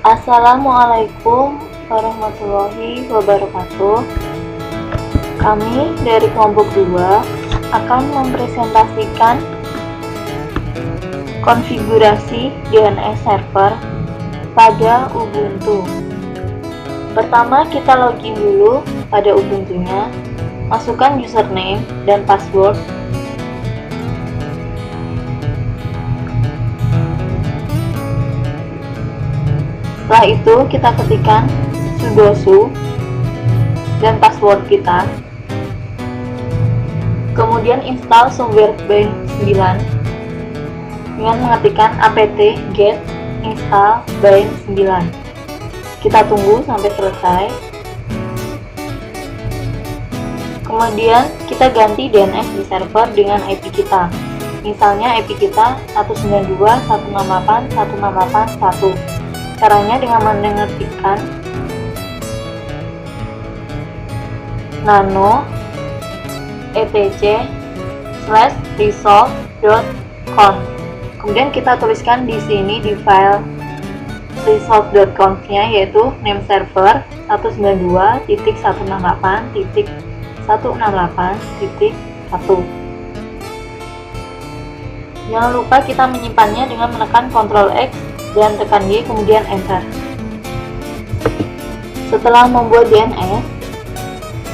Assalamualaikum warahmatullahi wabarakatuh. Kami dari kelompok 2 akan mempresentasikan konfigurasi DNS server pada Ubuntu. Pertama, kita login dulu pada Ubuntu-nya, masukkan username dan password. Setelah itu kita ketikkan sudoku dan password kita. Kemudian install Softwarebank 9 dengan mengetikkan apt get install bank 9. Kita tunggu sampai selesai. Kemudian kita ganti DNS di server dengan IP kita. Misalnya IP kita 192.168.168.1. Caranya dengan mengetikkan nano etc/resolve.conf. Kemudian kita tuliskan di sini di file resolve.conf-nya yaitu name server 192.168.168.1. Jangan lupa kita menyimpannya dengan menekan Ctrl X dan tekan Y kemudian enter. Setelah membuat DNS,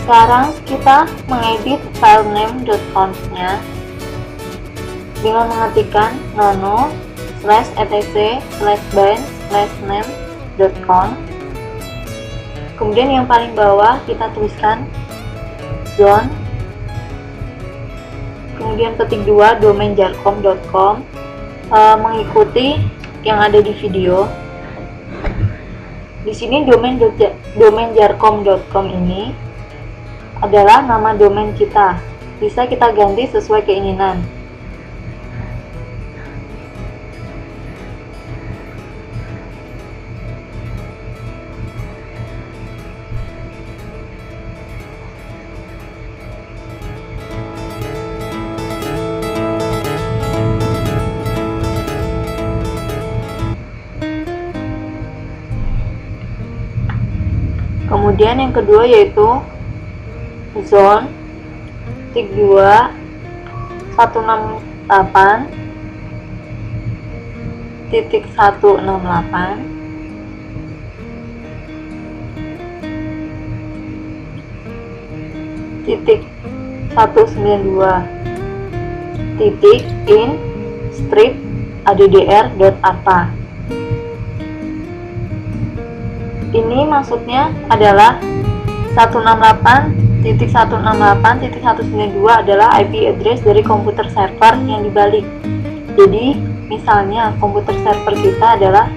sekarang kita mengedit file name.conf-nya dengan mengetikkan nano/etc/ban/name.conf. Kemudian yang paling bawah kita tuliskan zone, kemudian ketik 2 domain.jarcom.com, mengikuti yang ada di video. Di sini domain.jarcom.com ini adalah nama domain kita. Bisa kita ganti sesuai keinginan. Kemudian yang kedua yaitu zone tik 2 168.168 titik 192 titik in strip addr.apa. Ini maksudnya adalah 168.168.192 adalah IP address dari komputer server yang dibalik. Jadi, misalnya komputer server kita adalah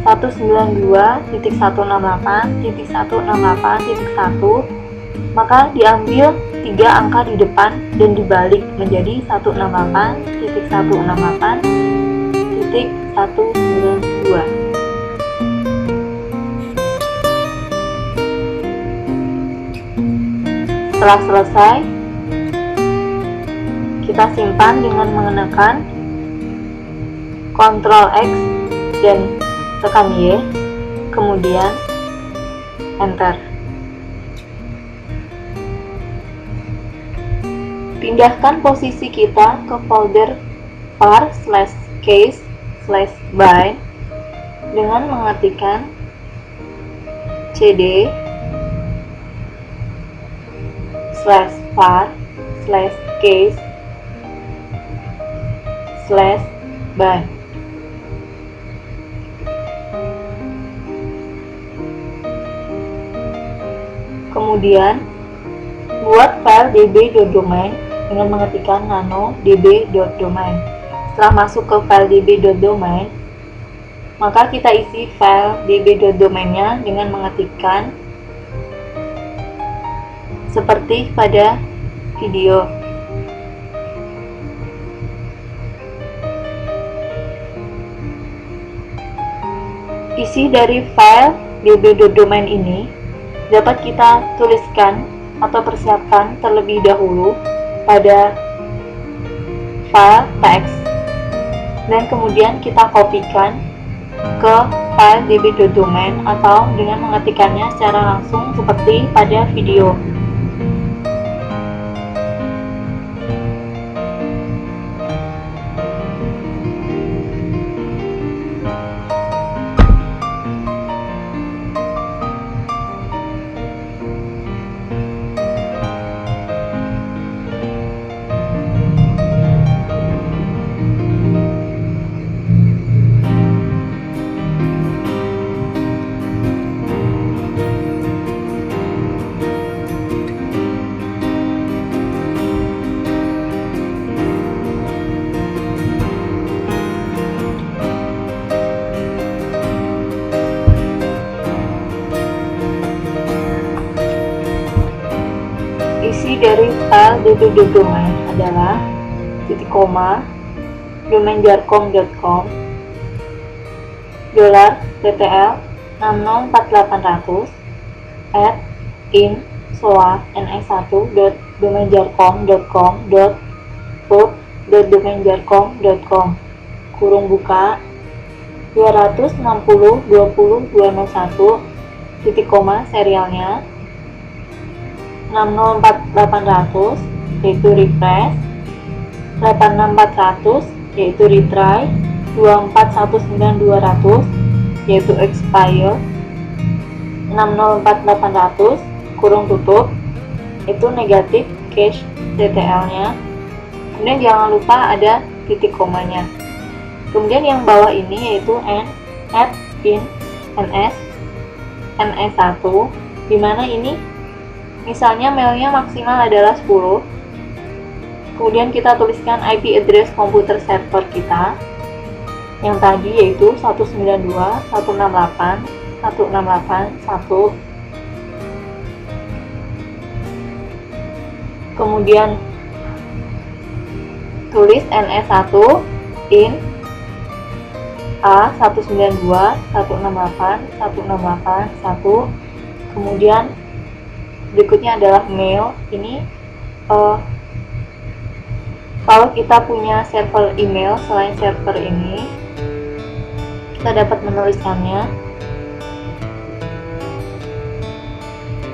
192.168.168.1, maka diambil 3 angka di depan dan dibalik menjadi 168.168.192. Setelah selesai, kita simpan dengan mengenakan Ctrl X dan tekan Y, kemudian enter. Pindahkan posisi kita ke folder var/case/bin dengan mengetikkan cd /var/case/bin. Kemudian buat file db.domain dengan mengetikkan nano db.domain. Setelah masuk ke file db.domain, maka kita isi file db.domain-nya dengan mengetikkan seperti pada video. Isi dari file db.domain ini dapat kita tuliskan atau persiapkan terlebih dahulu pada file teks dan kemudian kita kopikan ke file db.domain atau dengan mengetikkannya secara langsung seperti pada video. Isi dari file db.domain adalah titik koma domain.jarcom.com $TTL 604800 @info@ns1.domainjarcom.com.pub.domainjarcom.com kurung buka 260.20.201 titik koma serialnya 604800 yaitu refresh, 86400 yaitu retry, 2419200 yaitu expire, 604800 kurung tutup itu negatif cache TTL nya. Kemudian jangan lupa ada titik komanya. Kemudian yang bawah ini yaitu ns1, dimana ini misalnya mailnya maksimal adalah 10. Kemudian kita tuliskan IP address komputer server kita yang tadi yaitu 192.168.168.1. Kemudian tulis ns1 in A192.168.168.1. Kemudian berikutnya adalah mail. Ini kalau kita punya server email selain server ini, kita dapat menuliskannya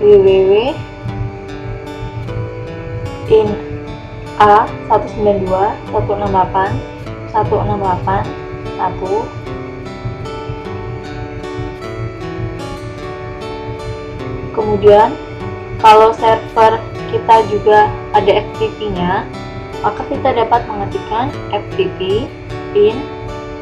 www.in A192.168.168.1. Kemudian kalau server kita juga ada FTP-nya, maka kita dapat mengetikkan FTP in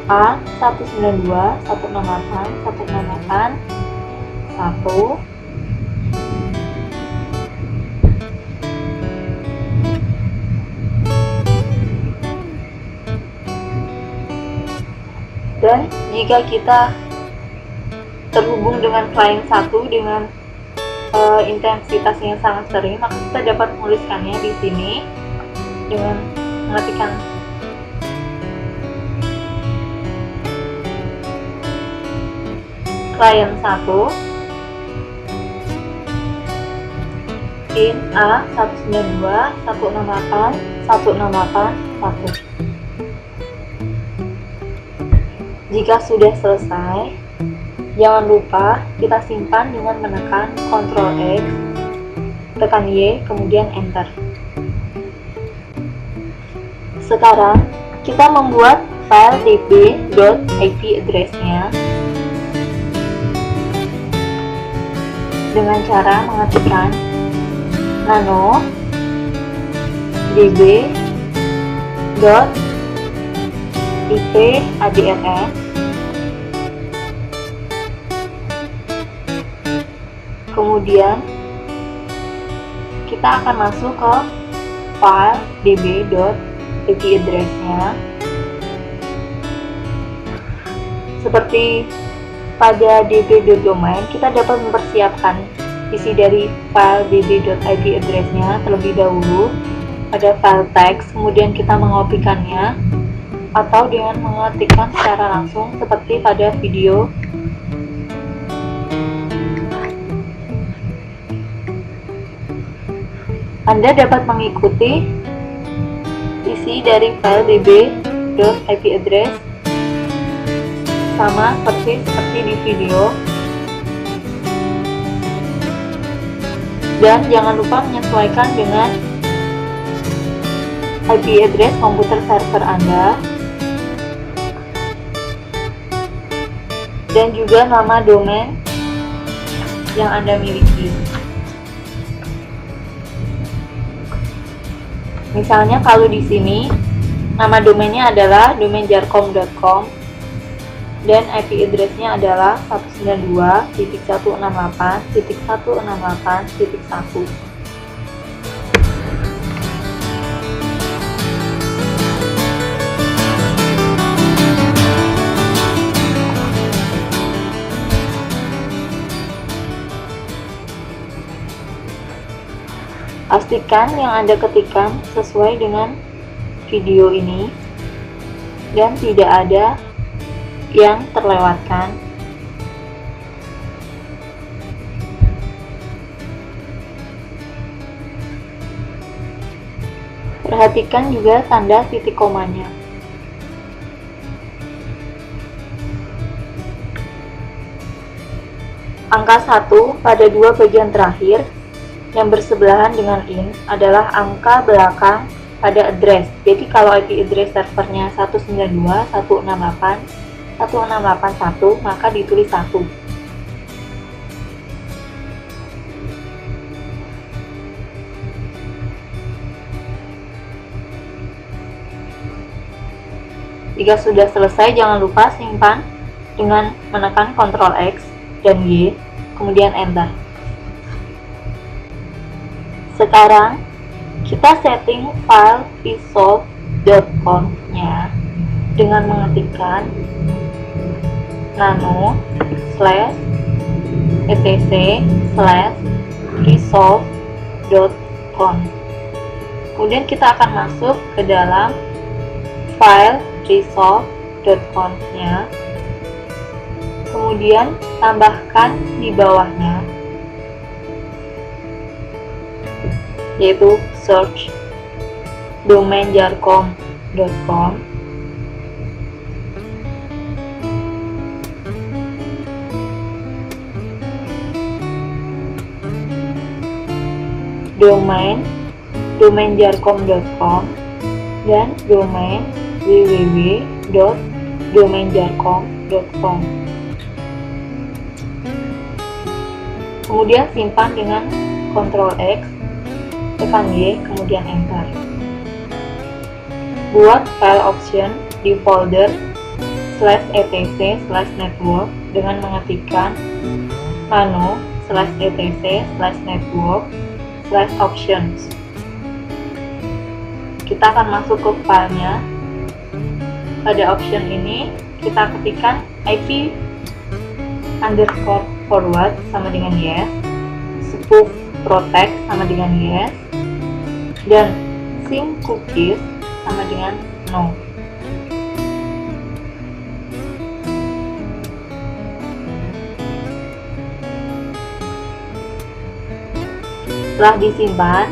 A192.168.168.1. Dan jika kita terhubung dengan klien 1 dengan intensitas yang sangat sering, maka kita dapat menuliskannya di sini dengan mengetikkan klien 1 in A192.168.168.1. Jika sudah selesai, jangan lupa kita simpan dengan menekan Ctrl X, tekan Y, kemudian Enter. Sekarang kita membuat file db.ip address-nya dengan cara mengetikkan nano db.ip address. Kemudian kita akan masuk ke file db.ip address-nya. Seperti pada db.domain, kita dapat mempersiapkan isi dari file db.ip address-nya terlebih dahulu pada file text, kemudian kita mengopikannya atau dengan mengetikkan secara langsung seperti pada video. Anda dapat mengikuti isi dari file db.ip address sama persis seperti di video. Dan jangan lupa menyesuaikan dengan IP address komputer server Anda dan juga nama domain yang Anda miliki. Misalnya kalau di sini nama domainnya adalah domainjarkom.com dan IP address-nya adalah 192.168.168.1. Pastikan yang Anda ketikkan sesuai dengan video ini dan tidak ada yang terlewatkan. Perhatikan juga tanda titik komanya. Angka 1 pada dua bagian terakhir yang bersebelahan dengan in adalah angka belakang pada address. Jadi kalau IP address servernya 192.168.168.1, maka ditulis 1. Jika sudah selesai, jangan lupa simpan dengan menekan Ctrl X dan Y, kemudian Enter. Sekarang kita setting file resolve.conf-nya dengan mengetikkan nano/etc/resolve.conf. Kemudian kita akan masuk ke dalam file resolve.conf-nya, kemudian tambahkan di bawahnya, yaitu search domainjarkom.com, domainjarkom.com, dan domain www.domainjarkom.com. Kemudian simpan dengan Ctrl X, tekan Y, kemudian Enter. Buat file option di folder /etc/network dengan mengetikkan nano/etc/network/options. Kita akan masuk ke filenya. Pada option ini kita ketikkan IP_forward sama dengan yes, spoof protect sama dengan yes, dan sync cookies sama dengan no. Setelah disimpan,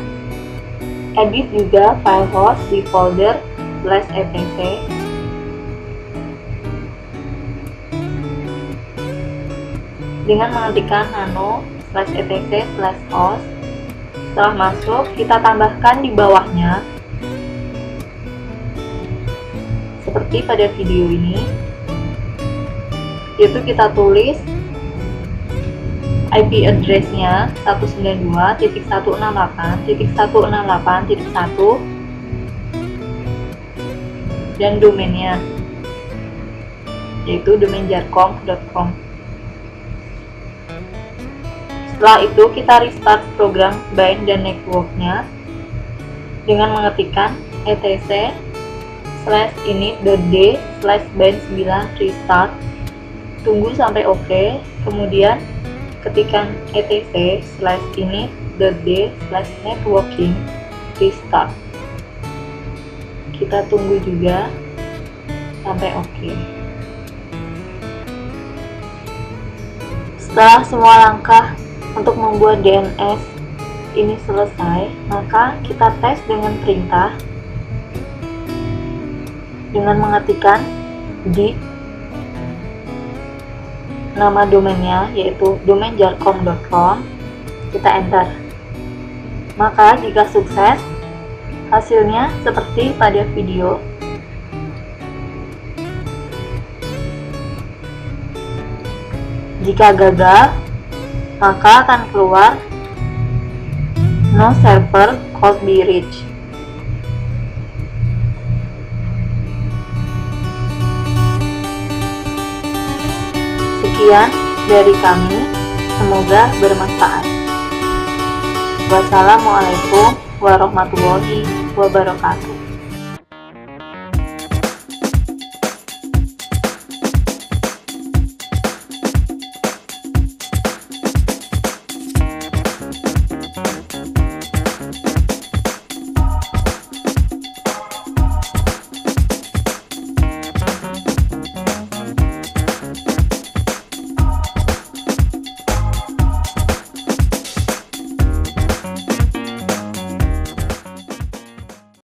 edit juga file host di folder /etc dengan mengetikkan nano/etc/host. Setelah masuk, kita tambahkan di bawahnya seperti pada video ini, yaitu kita tulis IP address-nya 192.168.168.1 dan domainnya, yaitu domainjarkom.com. Setelah itu kita restart program bind dan network-nya dengan mengetikkan etc/init.d/bind9 restart. Tunggu sampai OK, kemudian ketikkan etc/init.d/networking restart. Kita tunggu juga sampai OK. Setelah semua langkah untuk membuat DNS ini selesai, maka kita tes dengan perintah dengan mengetikkan git nama domainnya, yaitu domainjarkom.com. Kita enter. Maka jika sukses, hasilnya seperti pada video. Jika gagal, maka akan keluar no server could be reached. Sekian dari kami, semoga bermanfaat. Wassalamualaikum warahmatullahi wabarakatuh.